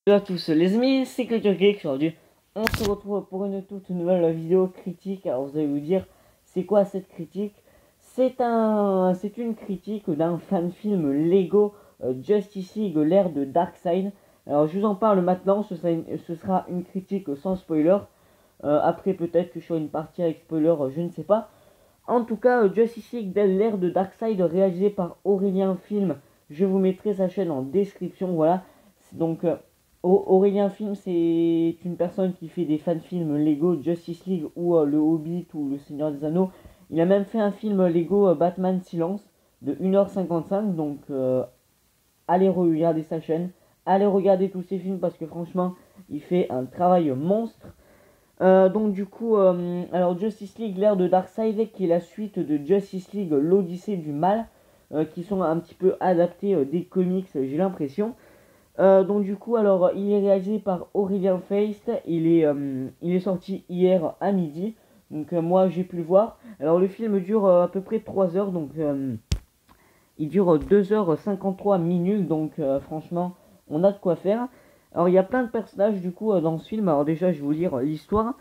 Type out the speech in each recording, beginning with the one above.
Salut à tous les amis, c'est Culture Geek. Aujourd'hui on se retrouve pour une toute nouvelle vidéo critique. Alors vous allez vous dire, c'est quoi cette critique? C'est une critique d'un fan film Lego Justice League, l'ère de Darkseid. Alors je vous en parle maintenant, ce sera une critique sans spoiler. Après peut-être que je ferai une partie avec spoiler, je ne sais pas. En tout cas, Justice League, l'ère de Darkseid, réalisé par Aurélien Film. Je vous mettrai sa chaîne en description, voilà. Donc Aurélien Film, c'est une personne qui fait des fan-films Lego, Justice League ou Le Hobbit ou Le Seigneur des Anneaux. Il a même fait un film Lego Batman Silence de 1h55. Donc allez regarder sa chaîne. Allez regarder tous ses films parce que franchement, il fait un travail monstre. Donc du coup, alors Justice League, l'ère de Darkseid, qui est la suite de Justice League, l'Odyssée du Mal, qui sont un petit peu adaptés des comics, j'ai l'impression. Donc du coup, alors il est réalisé par Aurélien Feist, il est sorti hier à midi, donc moi j'ai pu le voir. Alors le film dure à peu près 3 heures, donc il dure 2h53 minutes, donc franchement on a de quoi faire. Alors il y a plein de personnages du coup dans ce film, alors déjà je vais vous lire l'histoire.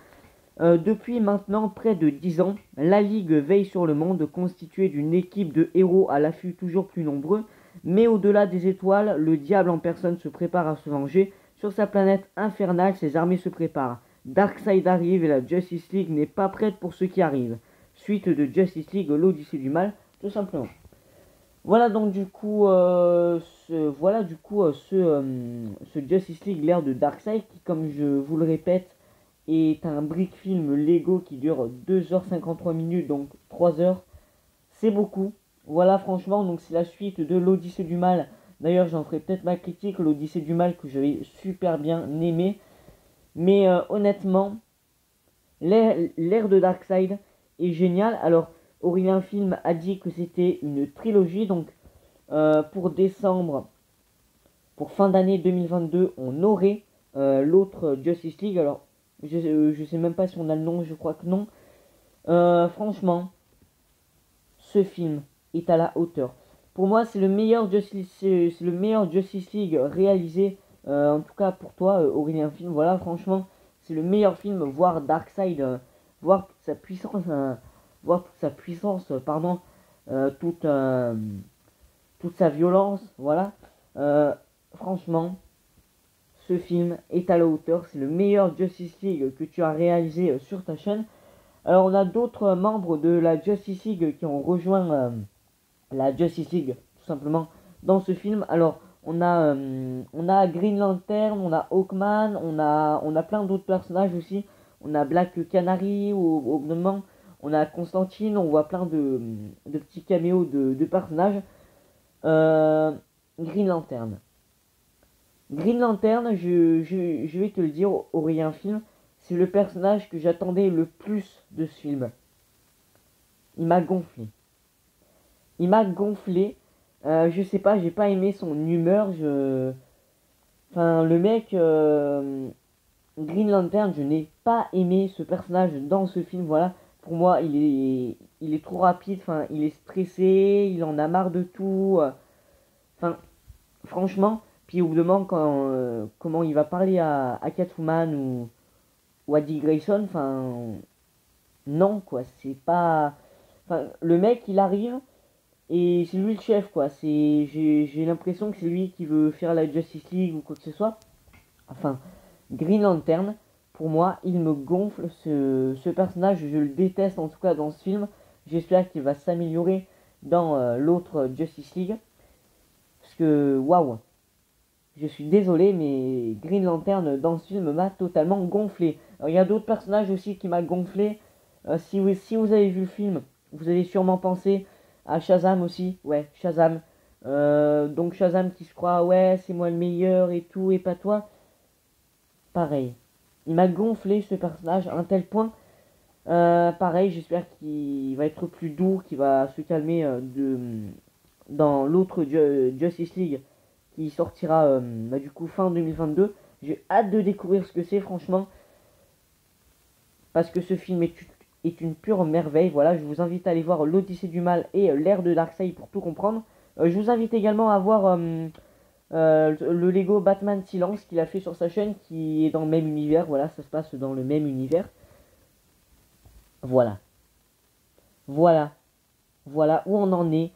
Depuis maintenant près de 10 ans, la Ligue veille sur le monde, constituée d'une équipe de héros à l'affût toujours plus nombreux. Mais au-delà des étoiles, le diable en personne se prépare à se venger. Sur sa planète infernale, ses armées se préparent. Darkseid arrive et la Justice League n'est pas prête pour ce qui arrive. Suite de Justice League, l'Odyssée du Mal, tout simplement. Voilà donc du coup, ce Justice League, l'ère de Darkseid, qui comme je vous le répète, est un brick film Lego qui dure 2h53 minutes, donc 3 heures. C'est beaucoup. Voilà, franchement, donc c'est la suite de l'Odyssée du Mal. D'ailleurs, j'en ferai peut-être ma critique, l'Odyssée du Mal, que j'avais super bien aimé. Mais honnêtement, l'ère de Darkseid est géniale. Alors, Aurélien Film a dit que c'était une trilogie, donc pour décembre, pour fin d'année 2022, on aurait l'autre Justice League. Alors, je sais même pas si on a le nom, je crois que non. Franchement, ce film est à la hauteur. Pour moi, c'est le meilleur Justice League réalisé, en tout cas pour toi, Aurélien Film. Voilà, franchement, c'est le meilleur film. Voir Darkseid, voir toute sa puissance, pardon, toute, toute sa violence, voilà. Euh, Franchement, ce film est à la hauteur. C'est le meilleur Justice League que tu as réalisé sur ta chaîne. Alors, on a d'autres membres de la Justice League qui ont rejoint la Justice League, tout simplement, dans ce film. Alors, on a Green Lantern, on a Hawkman, on a plein d'autres personnages aussi. On a Black Canary, au moment, on a Constantine, on voit plein de petits caméos de personnages. Euh, Green Lantern. Green Lantern, je vais te le dire, Aurélien Film, c'est le personnage que j'attendais le plus de ce film. Il m'a gonflé. Il m'a gonflé. Je sais pas, j'ai pas aimé son humeur. Enfin, le mec, Green Lantern, je n'ai pas aimé ce personnage dans ce film. Voilà, pour moi, il est trop rapide. Enfin, il est stressé, il en a marre de tout. Enfin, franchement, puis au bout d'un moment, comment il va parler à Catwoman ou à Dick Grayson, enfin, non, quoi, c'est pas. Enfin, le mec, il arrive. Et c'est lui le chef, quoi. J'ai l'impression que c'est lui qui veut faire la Justice League ou quoi que ce soit. Enfin, Green Lantern, pour moi, il me gonfle ce personnage. Je le déteste en tout cas dans ce film. J'espère qu'il va s'améliorer dans l'autre Justice League. Parce que, waouh, je suis désolé, mais Green Lantern dans ce film m'a totalement gonflé. Alors, il y a d'autres personnages aussi qui m'a gonflé. Si vous avez vu le film, vous allez sûrement penser à Shazam aussi. Ouais, Shazam. Donc Shazam qui se croit, ouais, c'est moi le meilleur et tout, et pas toi. Pareil. Il m'a gonflé ce personnage à un tel point. Pareil, j'espère qu'il va être plus doux, qu'il va se calmer dans l'autre Justice League qui sortira du coup fin 2022. J'ai hâte de découvrir ce que c'est, franchement, parce que ce film est une pure merveille. Voilà, je vous invite à aller voir l'Odyssée du Mal et l'ère de Darkseid pour tout comprendre. Je vous invite également à voir le Lego Batman Silence qu'il a fait sur sa chaîne, qui est dans le même univers. Voilà, ça se passe dans le même univers. Voilà. Voilà. Voilà où on en est.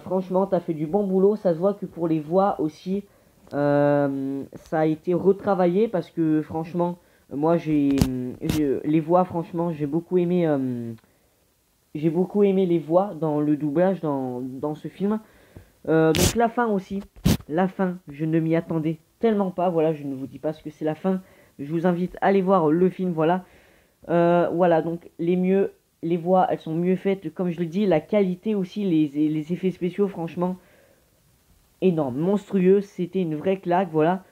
Franchement, t'as fait du bon boulot. Ça se voit que pour les voix aussi, ça a été retravaillé parce que franchement, moi les voix, franchement, j'ai beaucoup aimé les voix dans le doublage dans ce film. Donc la fin aussi, la fin, je ne m'y attendais tellement pas. Voilà, je ne vous dis pas ce que c'est la fin. Je vous invite à aller voir le film. Voilà. Voilà, donc les voix, elles sont mieux faites. Comme je le dis, la qualité aussi, les effets spéciaux, franchement, énorme, monstrueux. C'était une vraie claque, voilà.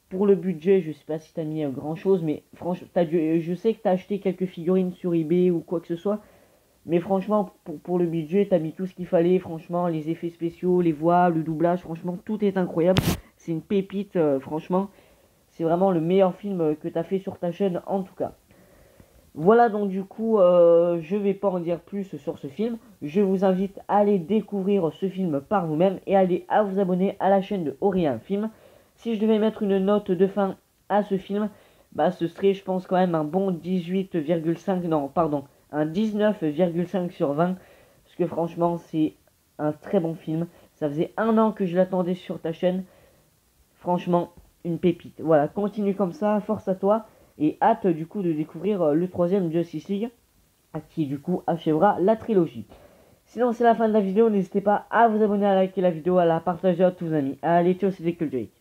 Pour le budget, je sais pas si t'as mis grand chose, mais franchement, je sais que t'as acheté quelques figurines sur eBay ou quoi que ce soit. Mais franchement, pour le budget, t'as mis tout ce qu'il fallait. Franchement, les effets spéciaux, les voix, le doublage, franchement, tout est incroyable. C'est une pépite, franchement. C'est vraiment le meilleur film que t'as fait sur ta chaîne, en tout cas. Voilà, donc du coup, je vais pas en dire plus sur ce film. Je vous invite à aller découvrir ce film par vous-même et à vous abonner à la chaîne de Aurélien Film. Si je devais mettre une note de fin à ce film, bah ce serait, je pense, quand même un bon 18,5, non, pardon, un 19,5 sur 20. Parce que franchement, c'est un très bon film. Ça faisait un an que je l'attendais sur ta chaîne. Franchement, une pépite. Voilà, continue comme ça, force à toi. Et hâte du coup de découvrir le troisième Justice League, qui du coup achèvera la trilogie. Sinon c'est la fin de la vidéo, n'hésitez pas à vous abonner, à liker la vidéo, à la partager à tous vos amis. Allez, ciao, c'était que le Jake.